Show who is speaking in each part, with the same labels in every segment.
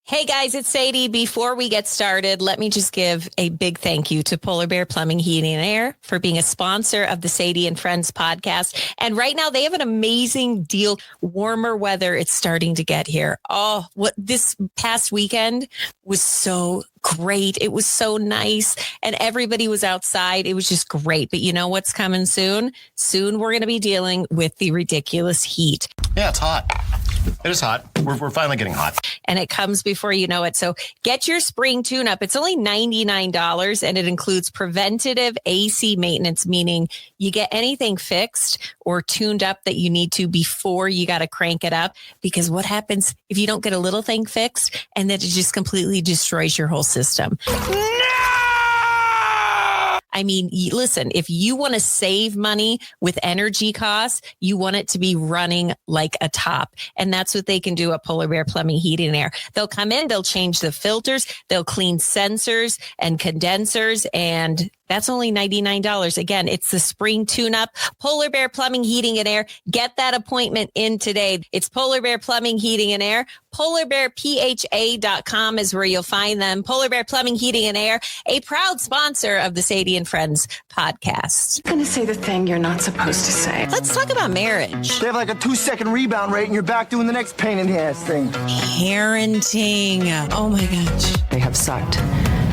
Speaker 1: Hey guys, it's Sadie. Before we get started, let me just give a big thank you to Polar Bear Plumbing, Heating and Air for being a sponsor of the Sadie and Friends podcast. And right now they have an amazing deal. Warmer weather, it's starting to get here. Oh, what this past weekend was so great. It was so nice and everybody was outside. It was just great. But you know what's coming soon? Soon we're going to be dealing with the ridiculous heat.
Speaker 2: Yeah, it's hot. It is hot. We're finally getting hot.
Speaker 1: And it comes before you know it. So get your spring tune-up. It's only $99 and it includes preventative AC maintenance, meaning you get anything fixed or tuned up that you need to before you got to crank it up. Because what happens if you don't get a little thing fixed and then it just completely destroys your whole system? I mean, listen, if you want to save money with energy costs, you want it to be running like a top. And that's what they can do at Polar Bear Plumbing, Heating and Air. They'll come in, they'll change the filters, they'll clean sensors and condensers, and that's only $99. Again, it's the spring tune-up. Polar Bear Plumbing, Heating and Air. Get that appointment in today. It's Polar Bear Plumbing, Heating and Air. PolarBearPHA.com is where you'll find them. Polar Bear Plumbing, Heating and Air, a proud sponsor of the Sadie and Friends podcast.
Speaker 3: I'm going to say the thing you're not supposed to say.
Speaker 1: Let's talk about marriage.
Speaker 4: They have like a 2-second rebound rate and you're back doing the next pain in the ass thing.
Speaker 1: Parenting. Oh my gosh.
Speaker 3: They have sucked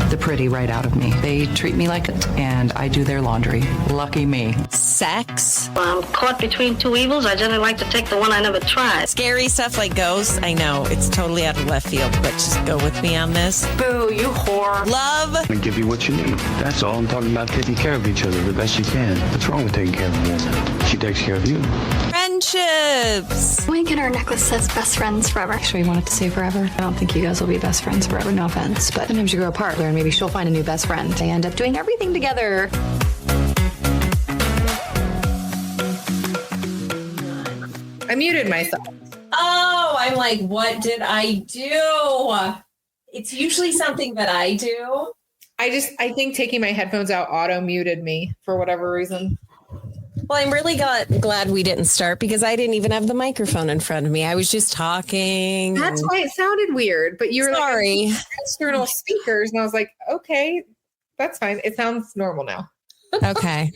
Speaker 3: the pretty right out of me. They treat me like it, and I do their laundry. Lucky me.
Speaker 1: Sex.
Speaker 5: I'm caught between two evils. I generally like to take the one I never tried.
Speaker 1: Scary stuff like ghosts. I know it's totally out of left field, but just go with me on this.
Speaker 3: Boo, you whore.
Speaker 1: Love.
Speaker 6: I give you what you need. That's all. I'm talking about taking care of each other the best you can. What's wrong with taking care of a woman? She takes care of you.
Speaker 1: Friendships.
Speaker 7: We get our necklace says best friends forever.
Speaker 8: Actually, we want it to say forever. I don't think you guys will be best friends forever, no offense. But sometimes you grow apart, and maybe she'll find a new best friend. They end up doing everything together.
Speaker 9: I muted myself.
Speaker 1: Oh, I'm like, what did I do? It's usually something that I do.
Speaker 9: I think taking my headphones out auto muted me for whatever reason.
Speaker 1: Well, I'm really glad we didn't start because I didn't even have the microphone in front of me. I was just talking.
Speaker 9: That's why it sounded weird. But you were
Speaker 1: sorry.
Speaker 9: Like external speakers, and I was like, okay, that's fine. It sounds normal now.
Speaker 1: Okay.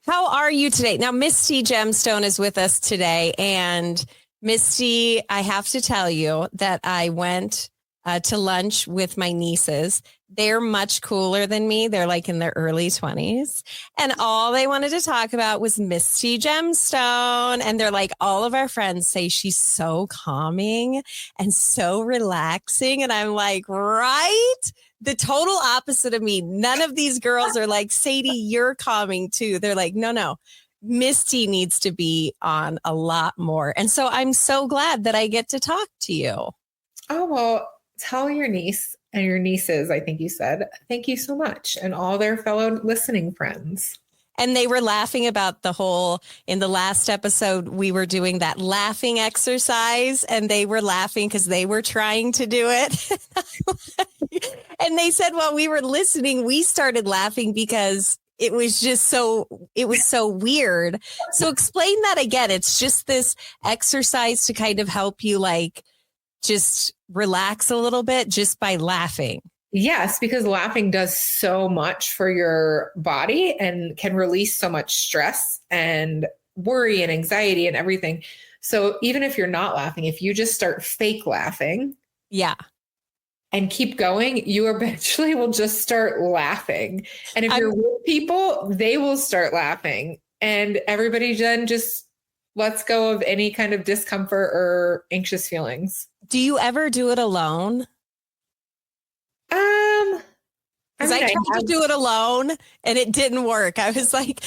Speaker 1: How are you today? Now, Misty Gemstone is with us today. And Misty, I have to tell you that I went to lunch with my nieces. They're much cooler than me. They're like in their early 20s. And all they wanted to talk about was Misty Gemstone. And they're like, all of our friends say she's so calming and so relaxing. And I'm like, right? The total opposite of me. None of these girls are like, Sadie, you're calming too. They're like, no. Misty needs to be on a lot more. And so I'm so glad that I get to talk to you.
Speaker 9: Oh, well, tell your niece and your nieces, I think you said, thank you so much. And all their fellow listening friends.
Speaker 1: And they were laughing about in the last episode, we were doing that laughing exercise and they were laughing because they were trying to do it. And they said, while we were listening, we started laughing because it was so weird. So explain that again. It's just this exercise to kind of help you just relax a little bit just by laughing.
Speaker 9: Yes, because laughing does so much for your body and can release so much stress and worry and anxiety and everything. So even if you're not laughing, if you just start fake laughing, and keep going, you eventually will just start laughing. And if you're with people, they will start laughing. And everybody then just lets go of any kind of discomfort or anxious feelings.
Speaker 1: Do you ever do it alone? Because I tried to do it alone and it didn't work. I was like,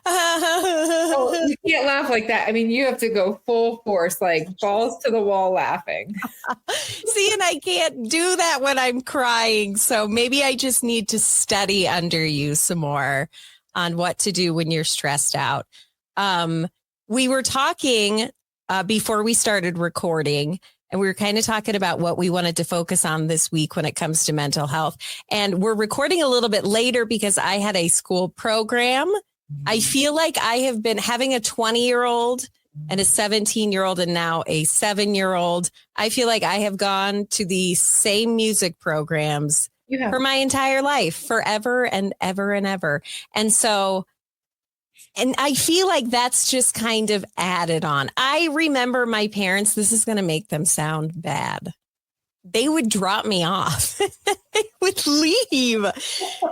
Speaker 9: So you can't laugh like that. I mean, you have to go full force, like balls to the wall laughing.
Speaker 1: See, and I can't do that when I'm crying. So maybe I just need to study under you some more on what to do when you're stressed out. We were talking before we started recording. And we were kind of talking about what we wanted to focus on this week when it comes to mental health. And we're recording a little bit later because I had a school program. I feel like I have been having a 20-year-old and a 17-year-old and now a 7-year-old. I feel like I have gone to the same music programs for my entire life, forever and ever and ever. And so, and I feel like that's just kind of added on. I remember my parents, this is going to make them sound bad. They would drop me off. They would leave.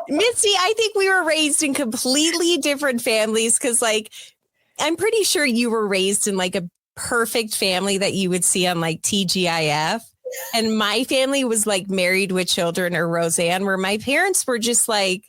Speaker 1: Misty, I think we were raised in completely different families because, like, I'm pretty sure you were raised in like a perfect family that you would see on like TGIF. And my family was like Married with Children or Roseanne, where my parents were just like,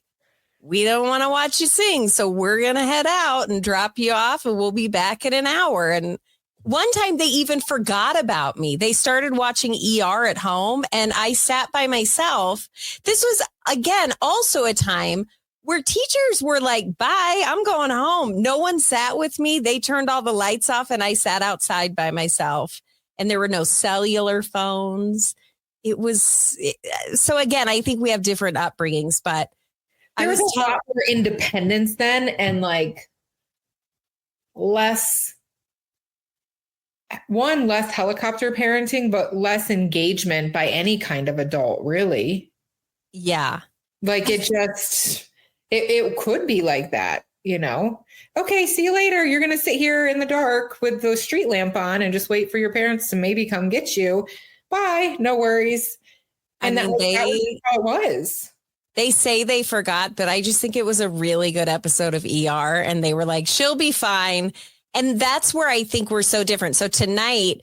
Speaker 1: we don't want to watch you sing. So we're going to head out and drop you off and we'll be back in an hour. And one time they even forgot about me. They started watching ER at home and I sat by myself. This was, again, also a time where teachers were like, bye, I'm going home. No one sat with me. They turned all the lights off and I sat outside by myself and there were no cellular phones. So again, I think we have different upbringings, but
Speaker 9: there was a lot more independence then and like less helicopter parenting, but less engagement by any kind of adult, really.
Speaker 1: Yeah.
Speaker 9: Like it could be like that, you know? Okay, see you later. You're going to sit here in the dark with the street lamp on and just wait for your parents to maybe come get you. Bye. No worries. And that was how it was.
Speaker 1: They say they forgot, but I just think it was a really good episode of ER. And they were like, she'll be fine. And that's where I think we're so different. So tonight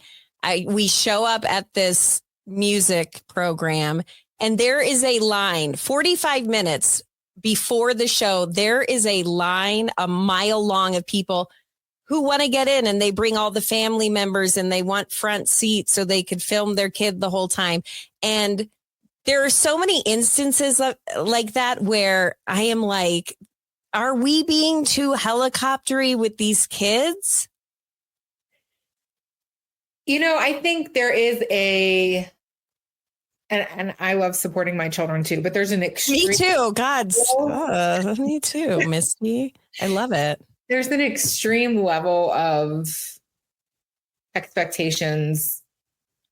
Speaker 1: we show up at this music program and there is a line 45 minutes before the show. There is a line a mile long of people who want to get in and they bring all the family members and they want front seats so they could film their kid the whole time. And there are so many instances like that where I am like, are we being too helicoptery with these kids?
Speaker 9: You know, I think there is and I love supporting my children too, but there's an extreme.
Speaker 1: Me too. God, me too, Misty. I love it.
Speaker 9: There's an extreme level of expectations.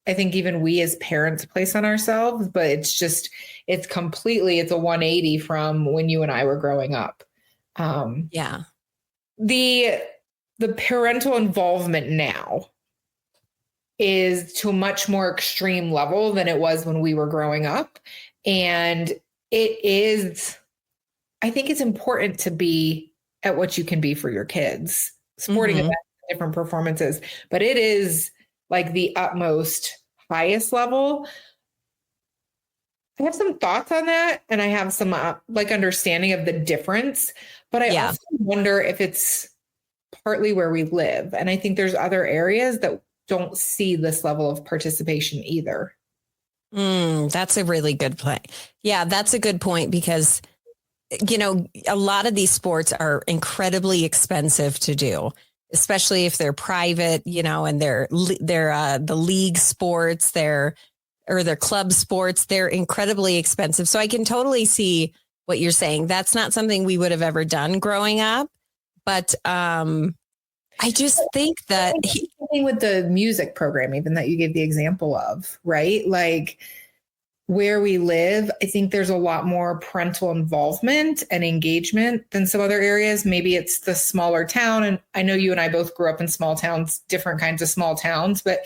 Speaker 9: I think even we as parents place on ourselves, but it's a 180 from when you and I were growing up.
Speaker 1: Yeah.
Speaker 9: The parental involvement now is to a much more extreme level than it was when we were growing up. And I think it's important to be at what you can be for your kids, sporting events, different performances, but it is like the utmost highest level. I have some thoughts on that and I have some understanding of the difference, but I also wonder if it's partly where we live. And I think there's other areas that don't see this level of participation either.
Speaker 1: That's a really good point. Yeah, that's a good point because, you know, a lot of these sports are incredibly expensive to do, especially if they're private, you know, and they're the league sports, they're club sports, they're incredibly expensive. So I can totally see what you're saying. That's not something we would have ever done growing up. But I just think that
Speaker 9: with the music program, even that you gave the example of, right? Like where we live, I think there's a lot more parental involvement and engagement than some other areas. Maybe it's the smaller town. And I know you and I both grew up in small towns, different kinds of small towns, but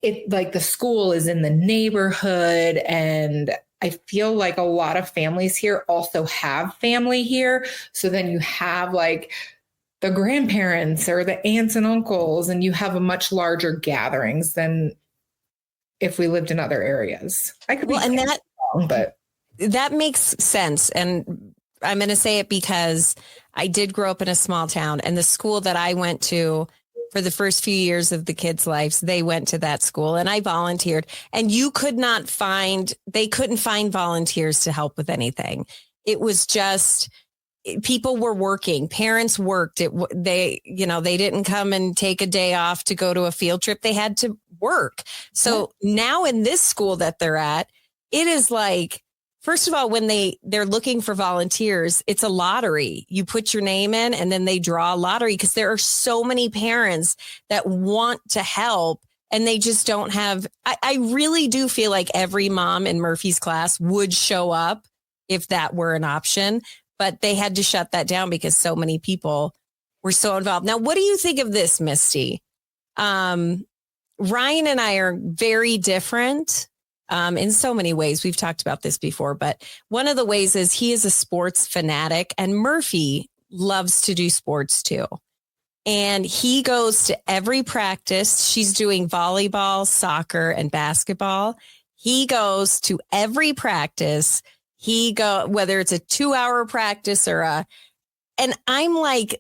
Speaker 9: it like the school is in the neighborhood. And I feel like a lot of families here also have family here. So then you have like the grandparents or the aunts and uncles, and you have a much larger gatherings than if we lived in other areas. I could be wrong, but
Speaker 1: that makes sense. And I'm going to say it because I did grow up in a small town, and the school that I went to for the first few years of the kids' lives, they went to that school and I volunteered, and they couldn't find volunteers to help with anything. It was just, people were working, parents worked. They didn't come and take a day off to go to a field trip. They had to work. So now in this school that they're at, it is like first of all, when they're looking for volunteers, it's a lottery. You put your name in and then they draw a lottery because there are so many parents that want to help and they just don't have. I really do feel like every mom in Murphy's class would show up if that were an option, but they had to shut that down because so many people were so involved. Now, what do you think of this, Misty? Ryan and I are very different. In so many ways. We've talked about this before, but one of the ways is he is a sports fanatic and Murphy loves to do sports too. And he goes to every practice. She's doing volleyball, soccer, and basketball. He goes to every practice. Whether it's a 2-hour practice and I'm like,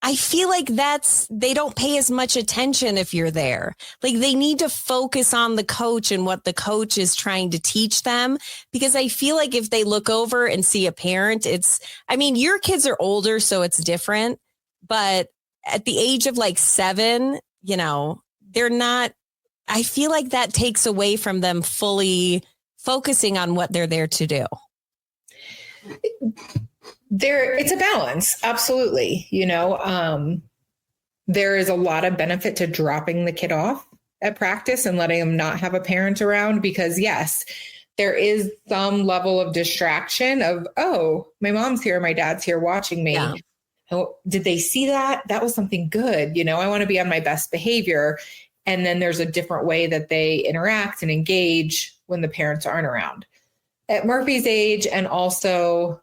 Speaker 1: I feel like they don't pay as much attention if you're there. Like they need to focus on the coach and what the coach is trying to teach them. Because I feel like if they look over and see a parent, your kids are older, so it's different. But at the age of like 7, they're not, I feel like that takes away from them fully focusing on what they're there to do.
Speaker 9: It's a balance. Absolutely. There is a lot of benefit to dropping the kid off at practice and letting them not have a parent around because yes, there is some level of distraction of, oh, my mom's here, my dad's here watching me. Yeah. Oh, did they see that? That was something good. I want to be on my best behavior. And then there's a different way that they interact and engage when the parents aren't around. At Murphy's age, and also,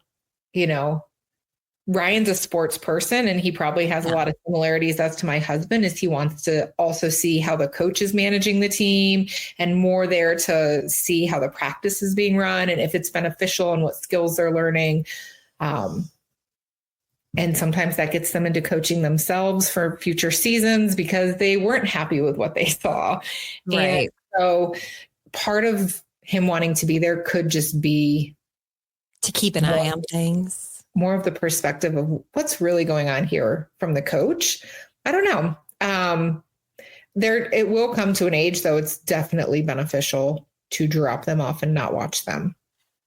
Speaker 9: Ryan's a sports person and he probably has a lot of similarities as to my husband is he wants to also see how the coach is managing the team and more there to see how the practice is being run and if it's beneficial and what skills they're learning. And sometimes that gets them into coaching themselves for future seasons because they weren't happy with what they saw. Right. And so part of him wanting to be there could just be
Speaker 1: to keep an eye on things.
Speaker 9: More of the perspective of what's really going on here from the coach. I don't know. It will come to an age, though. It's definitely beneficial to drop them off and not watch them.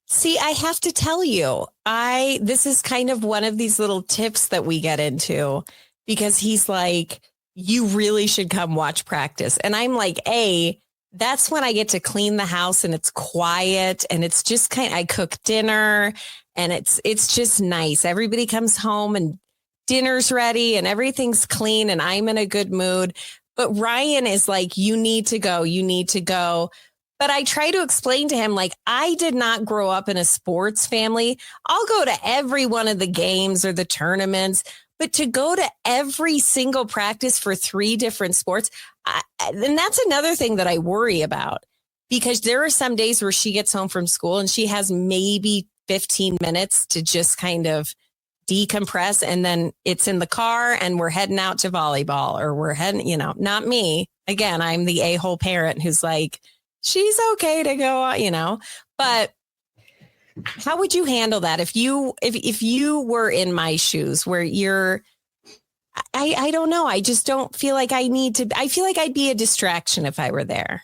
Speaker 1: See, I have to tell you, this is kind of one of these little tips that we get into because he's like, you really should come watch practice. And I'm like, that's when I get to clean the house and it's quiet and it's just I cook dinner and it's just nice. Everybody comes home and dinner's ready and everything's clean and I'm in a good mood. But Ryan is like, you need to go. But I try to explain to him, like, I did not grow up in a sports family. I'll go to every one of the games or the tournaments, but to go to every single practice for 3 different sports, and that's another thing that I worry about, because there are some days where she gets home from school and she has maybe 15 minutes to just kind of decompress. And then it's in the car and we're heading out to volleyball or we're heading, not me. Again, I'm the a-hole parent who's like, she's okay to go, but how would you handle that if you were in my shoes where I don't know. I just don't feel like I feel like I'd be a distraction if I were there.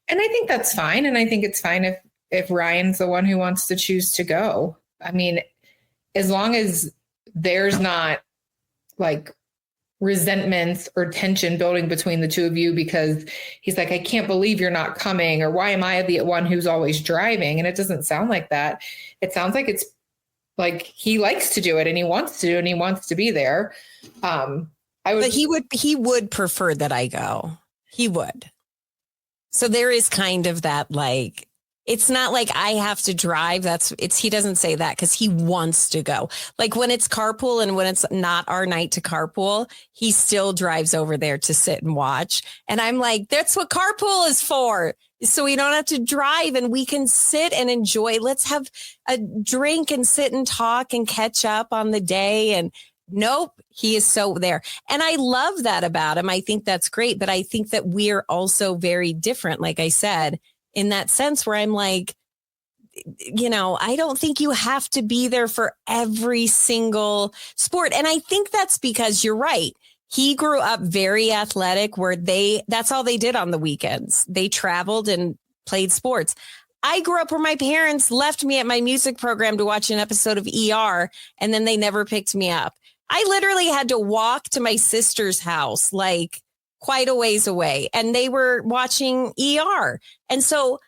Speaker 9: And I think that's fine. And I think it's fine if Ryan's the one who wants to choose to go. I mean, as long as there's not like resentments or tension building between the two of you because he's like, I can't believe you're not coming, or why am I the one who's always driving? And it doesn't sound like that. It sounds like it's like he likes to do it and he wants to do it and he wants to be there. But he would prefer that I go.
Speaker 1: He would. So there is kind of that, like, it's not like I have to drive. He doesn't say that because he wants to go. Like when it's carpool and when it's not our night to carpool, he still drives over there to sit and watch. And I'm like, that's what carpool is for. So we don't have to drive and we can sit and enjoy. Let's have a drink and sit and talk and catch up on the day. And nope, he is so there. And I love that about him. I think that's great. But I think that we're also very different, like I said, in that sense where I'm like, I don't think you have to be there for every single sport. And I think that's because you're right. He grew up very athletic where that's all they did on the weekends. They traveled and played sports. I grew up where my parents left me at my music program to watch an episode of ER, and then they never picked me up. I literally had to walk to my sister's house, like quite a ways away, and they were watching ER. And so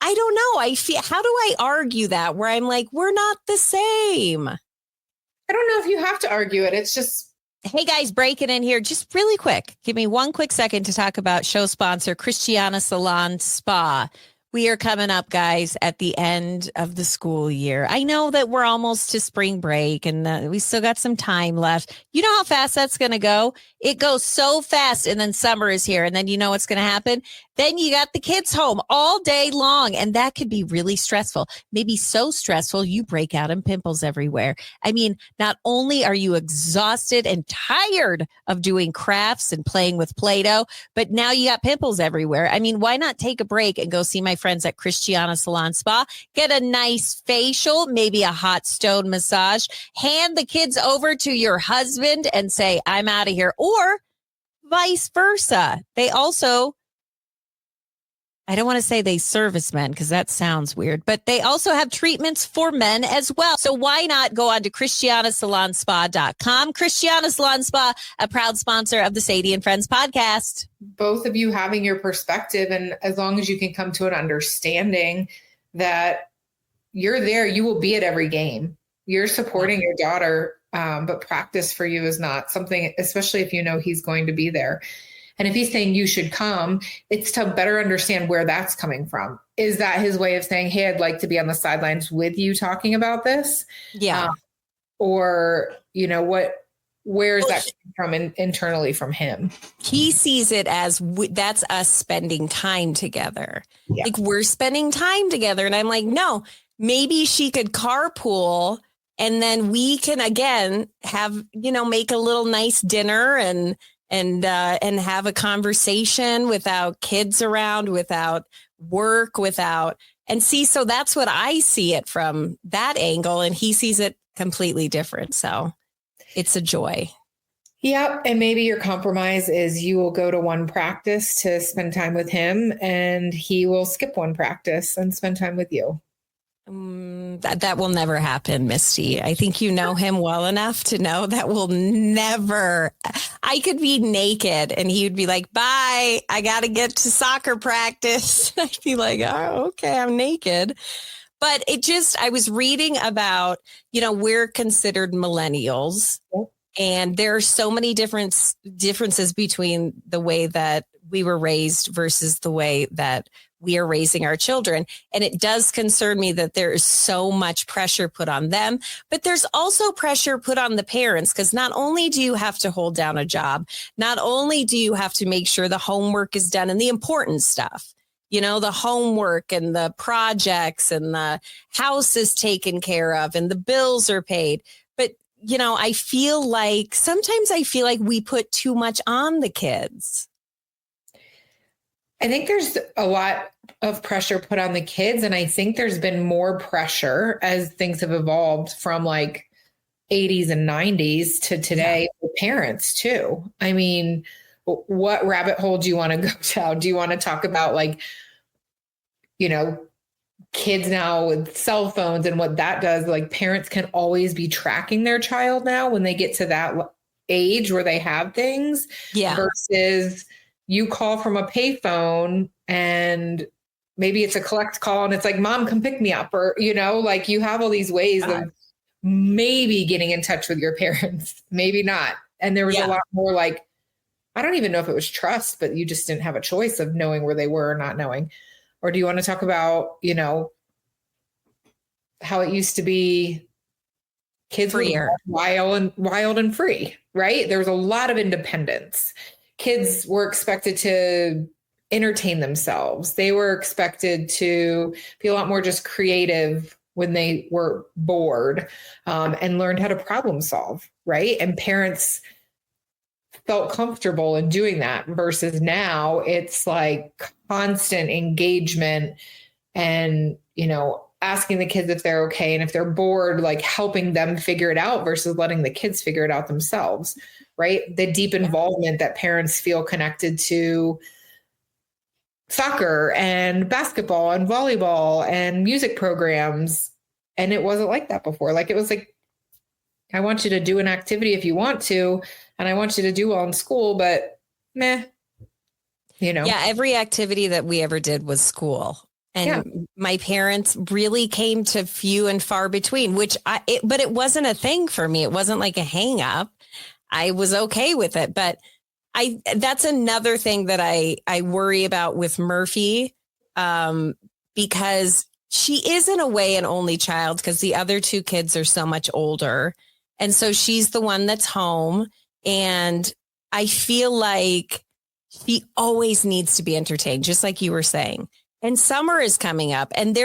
Speaker 1: I don't know. How do I argue that where I'm like, we're not the same?
Speaker 9: I don't know if you have to argue it. It's just,
Speaker 1: hey guys, breaking in here just really quick. Give me one quick second to talk about show sponsor Christiana Salon Spa. We are coming up, guys, at the end of the school year. I know that we're almost to spring break and we still got some time left. You know how fast that's going to go? It goes so fast, and then summer is here, and then you know what's going to happen? Then you got the kids home all day long, and that could be really stressful. Maybe so stressful you break out in pimples everywhere. I mean, not only are you exhausted and tired of doing crafts and playing with Play-Doh, but now you got pimples everywhere. I mean, why not take a break and go see my friends at Christiana Salon Spa? Get a nice facial, maybe a hot stone massage, hand the kids over to your husband and say, I'm out of here, or vice versa. They also, I don't want to say they service men because that sounds weird, but they also have treatments for men as well. So why not go on to ChristianaSalonSpa.com? Christiana Salon Spa, a proud sponsor of the Sadie and Friends podcast.
Speaker 9: both of you having your perspective, and as long as you can come to an understanding that you're there, you will be at every game. You're supporting your daughter, but practice for you is not something, especially if you know he's going to be there. And if he's saying you should come, it's to better understand where that's coming from. Is that his way of saying, hey, I'd like to be on the sidelines with you talking about this?
Speaker 1: Yeah.
Speaker 9: Or, you know, where is that coming from internally from him?
Speaker 1: He sees it as that's us spending time together.
Speaker 9: Yeah.
Speaker 1: Like we're spending time together. And I'm like, no, maybe she could carpool and then we can again have, you know, make a little nice dinner and have a conversation without kids around, without work, and see. So that's what I see it from that angle. And he sees it completely different. So it's a joy.
Speaker 9: Yep. And maybe your compromise is you will go to one practice to spend time with him and he will skip one practice and spend time with you.
Speaker 1: That will never happen, Misty. I think you know him well enough to know that will never. I could be naked and he would be like, bye, I got to get to soccer practice. I'd be like, oh, okay, I'm naked. But I was reading about, you know, we're considered millennials. And there are so many differences between the way that we were raised versus the way that we are raising our children. And it does concern me that there is so much pressure put on them, but there's also pressure put on the parents, because not only do you have to hold down a job, not only do you have to make sure the homework is done and the important stuff, you know, the homework and the projects and the house is taken care of and the bills are paid. But, you know, sometimes I feel like we put too much on the kids.
Speaker 9: I think there's a lot of pressure put on the kids. And I think there's been more pressure as things have evolved from like 80s and 90s to today with parents too. I mean, what rabbit hole do you want to go down? Do you want to talk about like, you know, kids now with cell phones and what that does? Like parents can always be tracking their child now when they get to that age where they have things versus you call from a payphone and maybe it's a collect call and it's like, Mom, come pick me up. Or, you know, like you have all these ways of maybe getting in touch with your parents, maybe not. And there was a lot more like, I don't even know if it was trust, but you just didn't have a choice of knowing where they were or not knowing. Or do you want to talk about, you know, how it used to be kids were wild and free, right? There was a lot of independence. Kids were expected to entertain themselves. They were expected to be a lot more just creative when they were bored and learned how to problem solve, right? And parents felt comfortable in doing that versus now it's like constant engagement and, you know, asking the kids if they're okay. And if they're bored, like helping them figure it out versus letting the kids figure it out themselves. Right. The deep involvement that parents feel connected to soccer and basketball and volleyball and music programs. And it wasn't like that before. Like, it was like, I want you to do an activity if you want to, and I want you to do well in school, but meh, you know?
Speaker 1: Yeah. Every activity that we ever did was school. And my parents really came to few and far between, but it wasn't a thing for me. It wasn't like a hang up. I was okay with it, but that's another thing that I worry about with Murphy, because she is in a way an only child because the other two kids are so much older. And so she's the one that's home. And I feel like she always needs to be entertained, just like you were saying. And summer is coming up and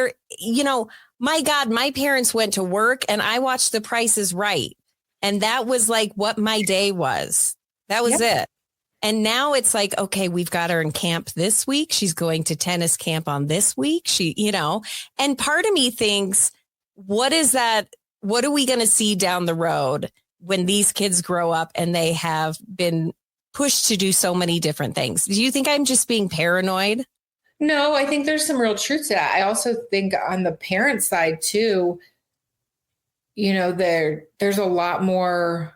Speaker 1: my God, my parents went to work and I watched The Price is Right. And that was like what my day was. That was it. And now it's like, okay, we've got her in camp this week. She's going to tennis camp on this week. And part of me thinks, what is that? What are we going to see down the road when these kids grow up and they have been pushed to do so many different things? Do you think I'm just being paranoid?
Speaker 9: No, I think there's some real truth to that. I also think on the parent side too, there's a lot more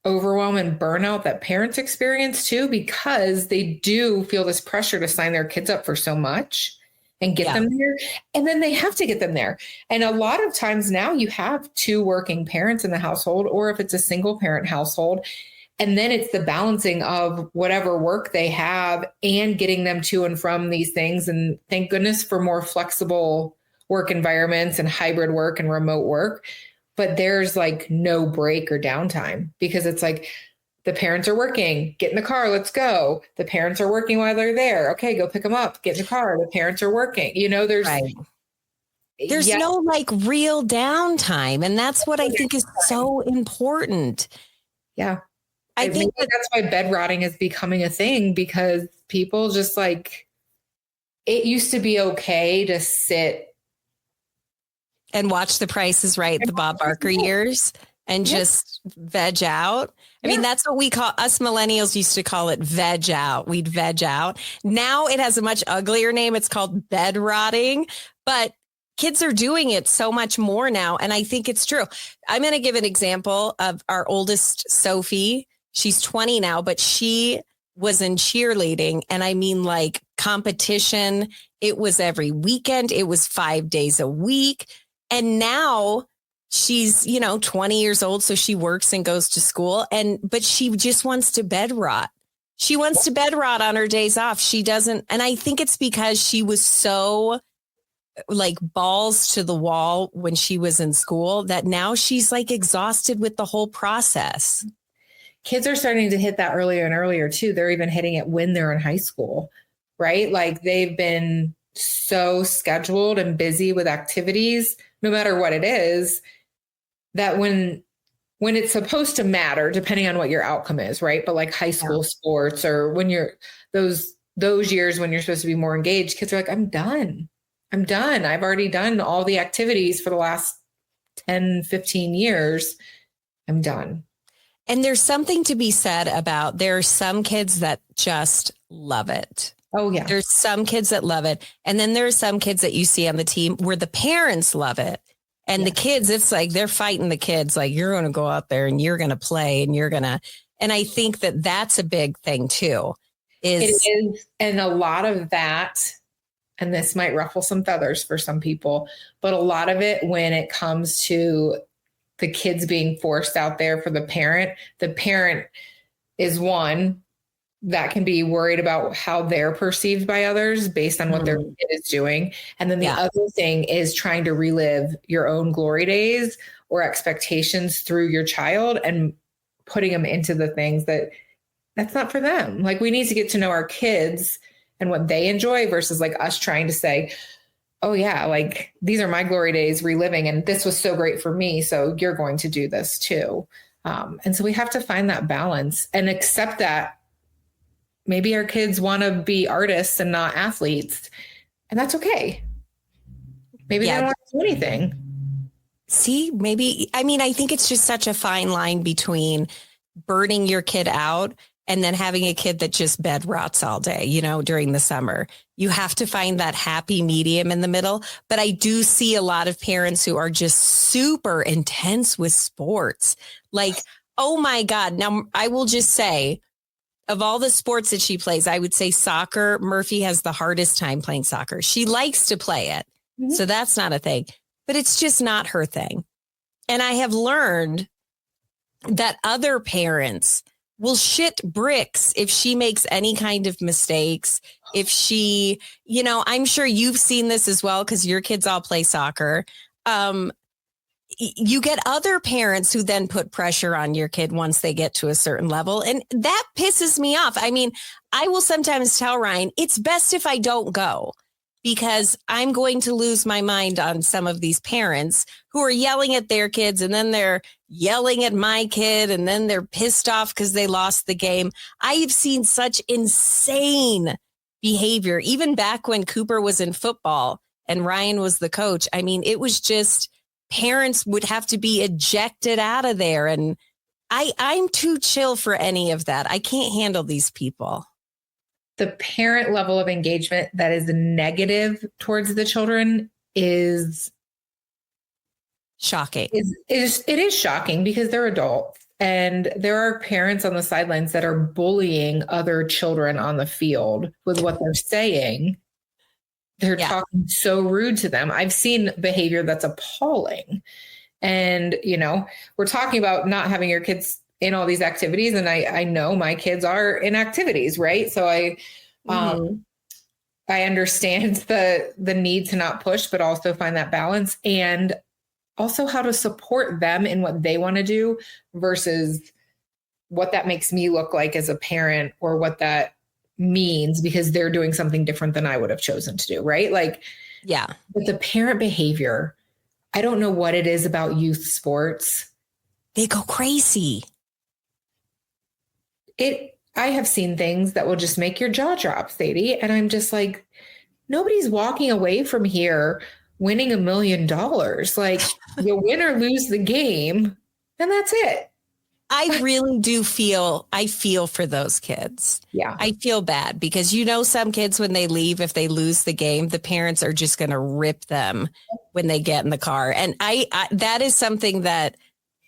Speaker 9: overwhelm and burnout that parents experience too, because they do feel this pressure to sign their kids up for so much and get them there. And then they have to get them there. And a lot of times now you have two working parents in the household, or if it's a single parent household, and then it's the balancing of whatever work they have and getting them to and from these things. And thank goodness for more flexible work environments and hybrid work and remote work. But there's like no break or downtime, because it's like the parents are working, get in the car, let's go. The parents are working while they're there. Okay, go pick them up, get in the car. The parents are working. There's
Speaker 1: no like real downtime. And that's what I think is so important.
Speaker 9: Yeah. I think that's why bed rotting is becoming a thing, because people just like, it used to be okay to sit
Speaker 1: and watch The Price is Right, the Bob Barker years, and just veg out. I mean, that's what us millennials used to call it, veg out. We'd veg out. Now it has a much uglier name. It's called bed rotting, but kids are doing it so much more now. And I think it's true. I'm going to give an example of our oldest, Sophie. She's 20 now, but she was in cheerleading. And I mean, like, competition. It was every weekend. It was 5 days a week. And now she's, 20 years old. So she works and goes to school. But she just wants to bed rot. She wants to bed rot on her days off. She doesn't. And I think it's because she was so like balls to the wall when she was in school that now she's like exhausted with the whole process.
Speaker 9: Kids are starting to hit that earlier and earlier too. They're even hitting it when they're in high school, right? Like, they've been so scheduled and busy with activities, no matter what it is, that when it's supposed to matter, depending on what your outcome is, right? But like high school sports, or when you're those years when you're supposed to be more engaged, kids are like, I'm done. I've already done all the activities for the last 10, 15 years. I'm done.
Speaker 1: And there's something to be said about, there are some kids that just love it.
Speaker 9: Oh, yeah.
Speaker 1: There's some kids that love it. And then there are some kids that you see on the team where the parents love it. And the kids, it's like they're fighting the kids, like, you're going to go out there and you're going to play and and I think that that's a big thing too. It is.
Speaker 9: And a lot of that, and this might ruffle some feathers for some people, but a lot of it, when it comes to the kids being forced out there for the parent is one that can be worried about how they're perceived by others based on what their kid is doing. And then the other thing is trying to relive your own glory days or expectations through your child and putting them into the things that's not for them. Like, we need to get to know our kids and what they enjoy versus like us trying to say, oh yeah, like, these are my glory days reliving, and this was so great for me, so you're going to do this too. And so we have to find that balance and accept that maybe our kids want to be artists and not athletes, and that's okay. Maybe they don't want to do anything.
Speaker 1: See, maybe, I mean, I think it's just such a fine line between burning your kid out and then having a kid that just bed rots all day, you know, during the summer. You have to find that happy medium in the middle. But I do see a lot of parents who are just super intense with sports. Like, oh my God. Now, I will just say, of all the sports that she plays, I would say soccer, Murphy has the hardest time playing soccer. She likes to play it. So that's not a thing, but it's just not her thing. And I have learned that other parents will shit bricks if she makes any kind of mistakes. If she, you know, I'm sure you've seen this as well because your kids all play soccer. You get other parents who then put pressure on your kid once they get to a certain level. And that pisses me off. I mean, I will sometimes tell Ryan, it's best if I don't go because I'm going to lose my mind on some of these parents who are yelling at their kids and then they're yelling at my kid and then they're pissed off because they lost the game. I've seen such insane behavior, even back when Cooper was in football and Ryan was the coach. I mean, it was just parents would have to be ejected out of there. And I'm too chill for any of that. I can't handle these people.
Speaker 9: The parent level of engagement that is negative towards the children is
Speaker 1: shocking.
Speaker 9: It is shocking because they're adults and there are parents on the sidelines that are bullying other children on the field with what they're saying. They're talking so rude to them. I've seen behavior that's appalling. And, you know, we're talking about not having your kids in all these activities. And I know my kids are in activities, right? So I understand the need to not push, but also find that balance and also how to support them in what they want to do versus what that makes me look like as a parent or what that means because they're doing something different than I would have chosen to do. Right. Like,
Speaker 1: yeah.
Speaker 9: But the parent behavior, I don't know what it is about youth sports.
Speaker 1: They go crazy.
Speaker 9: I have seen things that will just make your jaw drop, Sadie. And I'm just like, nobody's walking away from here winning $1 million. Like you win or lose the game and that's it.
Speaker 1: I really do feel for those kids.
Speaker 9: Yeah.
Speaker 1: I feel bad because, you know, some kids, when they leave, if they lose the game, the parents are just going to rip them when they get in the car. And I that is something that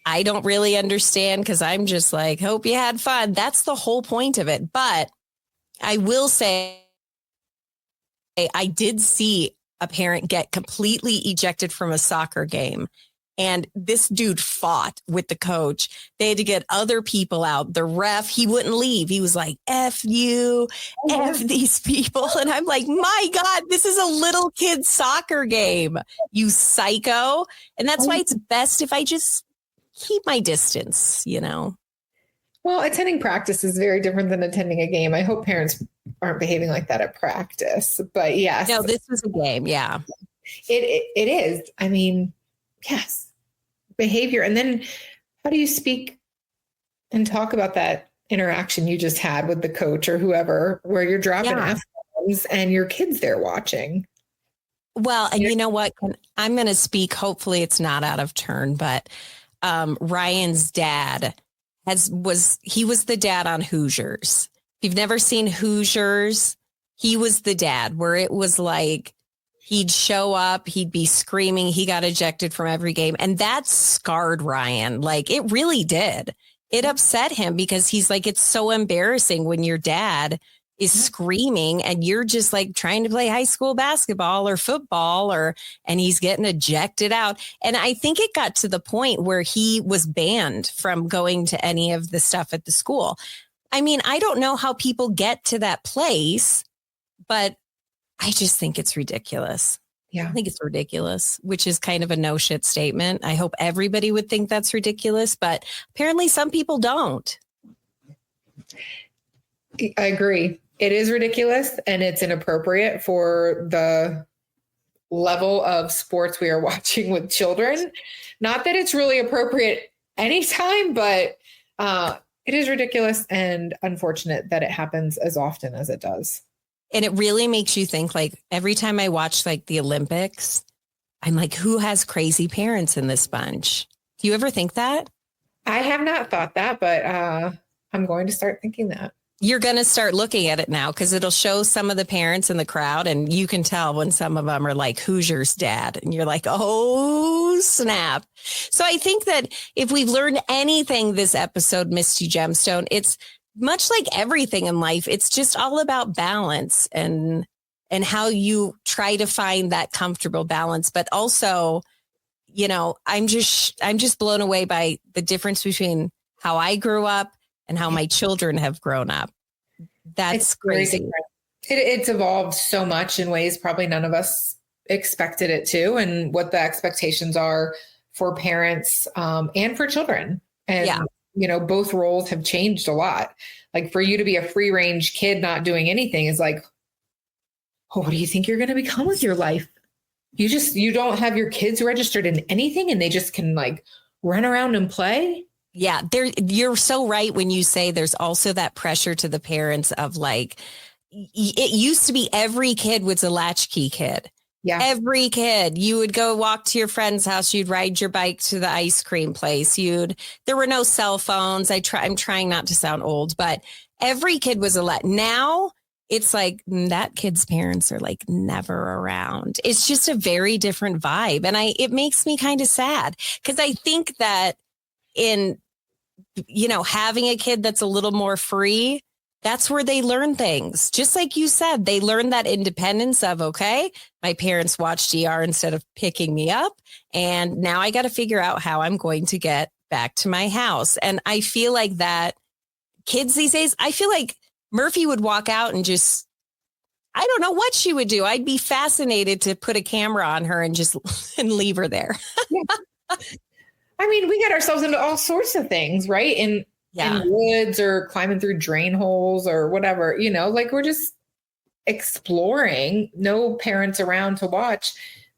Speaker 1: I don't really understand because I'm just like, hope you had fun. That's the whole point of it. But I will say I did see a parent get completely ejected from a soccer game. And this dude fought with the coach. They had to get other people out. The ref, he wouldn't leave. He was like, F you, F these people. And I'm like, my God, this is a little kid soccer game, you psycho. And that's why it's best if I just keep my distance, you know?
Speaker 9: Well, attending practice is very different than attending a game. I hope parents aren't behaving like that at practice. But yes.
Speaker 1: No, this was a game. Yeah.
Speaker 9: It is. I mean, yes. Behavior. And then how do you speak and talk about that interaction you just had with the coach or whoever, where you're dropping F-bombs and your kid's there watching?
Speaker 1: Well, and you know what? I'm going to speak. Hopefully it's not out of turn, but Ryan's dad was the dad on Hoosiers. If you've never seen Hoosiers, he was the dad where it was like, he'd show up, he'd be screaming, he got ejected from every game. And that scarred Ryan. Like it really did. It upset him because he's like, it's so embarrassing when your dad is screaming and you're just like trying to play high school basketball or football and he's getting ejected out. And I think it got to the point where he was banned from going to any of the stuff at the school. I mean, I don't know how people get to that place, but I just think it's ridiculous.
Speaker 9: Yeah.
Speaker 1: I think it's ridiculous, which is kind of a no shit statement. I hope everybody would think that's ridiculous, but apparently some people don't.
Speaker 9: I agree. It is ridiculous and it's inappropriate for the level of sports we are watching with children. Not that it's really appropriate anytime, but it is ridiculous and unfortunate that it happens as often as it does.
Speaker 1: And it really makes you think, like, every time I watch like the Olympics, I'm like, who has crazy parents in this bunch? Do you ever think that?
Speaker 9: I have not thought that, but I'm going to start thinking that.
Speaker 1: You're going to start looking at it now because it'll show some of the parents in the crowd, and you can tell when some of them are like Hoosiers dad, and you're like, oh, snap. So I think that if we've learned anything this episode, Misty Gemstone, it's much like everything in life. It's just all about balance and how you try to find that comfortable balance. But also, you know, I'm just blown away by the difference between how I grew up and how my children have grown up. That's crazy.
Speaker 9: It's evolved so much in ways probably none of us expected it to, and what the expectations are for parents and for children. And, you know, both roles have changed a lot. Like for you to be a free range kid not doing anything is like, oh, what do you think you're going to become with your life? You don't have your kids registered in anything and they just can like run around and play.
Speaker 1: Yeah, you're so right when you say there's also that pressure to the parents of like, it used to be every kid was a latchkey kid.
Speaker 9: Yeah.
Speaker 1: Every kid, you would go walk to your friend's house. You'd ride your bike to the ice cream place. There were no cell phones. I'm trying not to sound old, but every kid was now it's like that kid's parents are like never around. It's just a very different vibe. And it makes me kind of sad because I think that in, you know, having a kid that's a little more free, that's where they learn things. Just like you said, they learn that independence of, okay, my parents watched ER instead of picking me up. And now I got to figure out how I'm going to get back to my house. And I feel like that kids these days, I feel like Murphy would walk out and just, I don't know what she would do. I'd be fascinated to put a camera on her and just and leave her there.
Speaker 9: Yeah. I mean, we get ourselves into all sorts of things, right? In woods or climbing through drain holes or whatever, you know, like we're just exploring, no parents around to watch,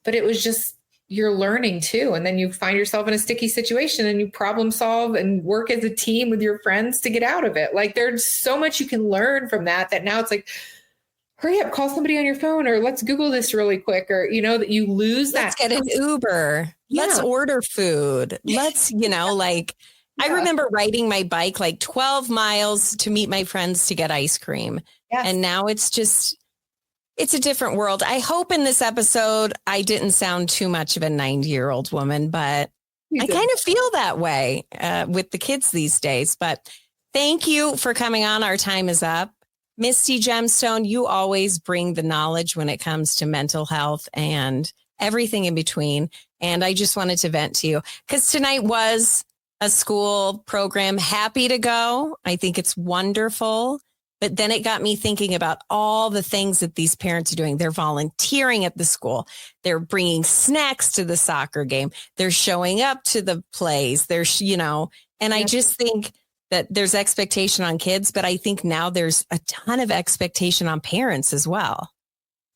Speaker 9: but it was just, you're learning too. And then you find yourself in a sticky situation and you problem solve and work as a team with your friends to get out of it. Like there's so much you can learn from that now it's like, hurry up, call somebody on your phone, or let's Google this really quick, or, you know, that you lose that.
Speaker 1: Let's get an Uber. Yeah. Let's order food. Let's, you know, like I remember riding my bike like 12 miles to meet my friends to get ice cream.
Speaker 9: Yes.
Speaker 1: And now it's a different world. I hope in this episode, I didn't sound too much of a 90-year-old woman, but I kind of feel that way with the kids these days. But thank you for coming on. Our time is up. Misty Gemstone, you always bring the knowledge when it comes to mental health and everything in between. And I just wanted to vent to you because tonight was a school program. Happy to go. I think it's wonderful. But then it got me thinking about all the things that these parents are doing. They're volunteering at the school. They're bringing snacks to the soccer game. They're showing up to the plays. And I just think that there's expectation on kids, but I think now there's a ton of expectation on parents as well.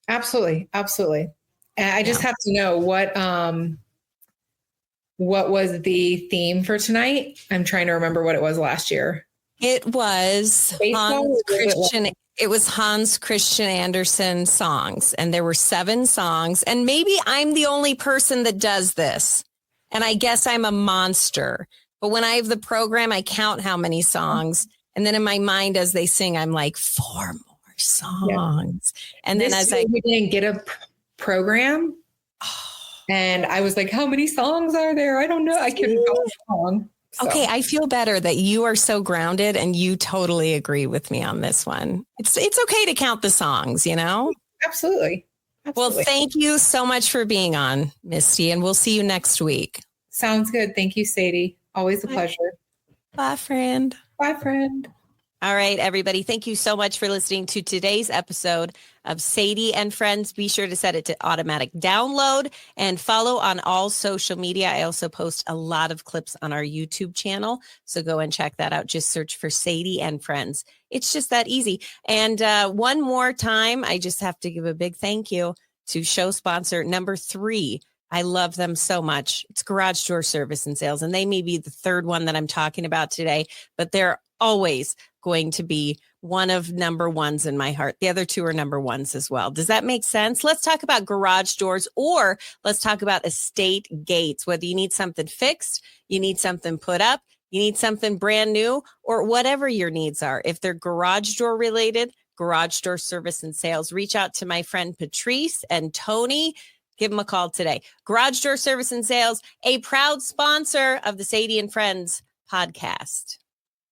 Speaker 9: Absolutely. Absolutely. And I just have to know what was the theme for tonight? I'm trying to remember what it was last year.
Speaker 1: It was Hans Christian Andersen songs, and there were 7 songs. And maybe I'm the only person that does this, and I guess I'm a monster. But when I have the program, I count how many songs, and then in my mind as they sing, I'm like 4 more songs. Yeah. And then
Speaker 9: we didn't get a program, and I was like, how many songs are there? I don't know. I couldn't go along. So.
Speaker 1: Okay, I feel better that you are so grounded and you totally agree with me on this one. It's okay to count the songs, you know?
Speaker 9: Absolutely.
Speaker 1: Well, thank you so much for being on, Misty, and we'll see you next week.
Speaker 9: Sounds good. Thank you, Sadie. Always a pleasure.
Speaker 1: Bye, friend.
Speaker 9: Bye, friend.
Speaker 1: All right, everybody. Thank you so much for listening to today's episode of Sadie and Friends. Be sure to set it to automatic download and follow on all social media. I also post a lot of clips on our YouTube channel, so go and check that out. Just search for Sadie and Friends. It's just that easy. And one more time, I just have to give a big thank you to show sponsor number 3. I love them so much. It's Garage Door Service and Sales, and they may be the third one that I'm talking about today, but they're always going to be one of number ones in my heart. The other 2 are number ones as well. Does that make sense? Let's talk about garage doors, or let's talk about estate gates. Whether you need something fixed, you need something put up, You need something brand new or whatever your needs are. If they're garage door related, garage door service and sales, reach out to my friend Patrice and Tony. Give them a call today. Garage door service and sales, a proud sponsor of the Sadie and Friends podcast.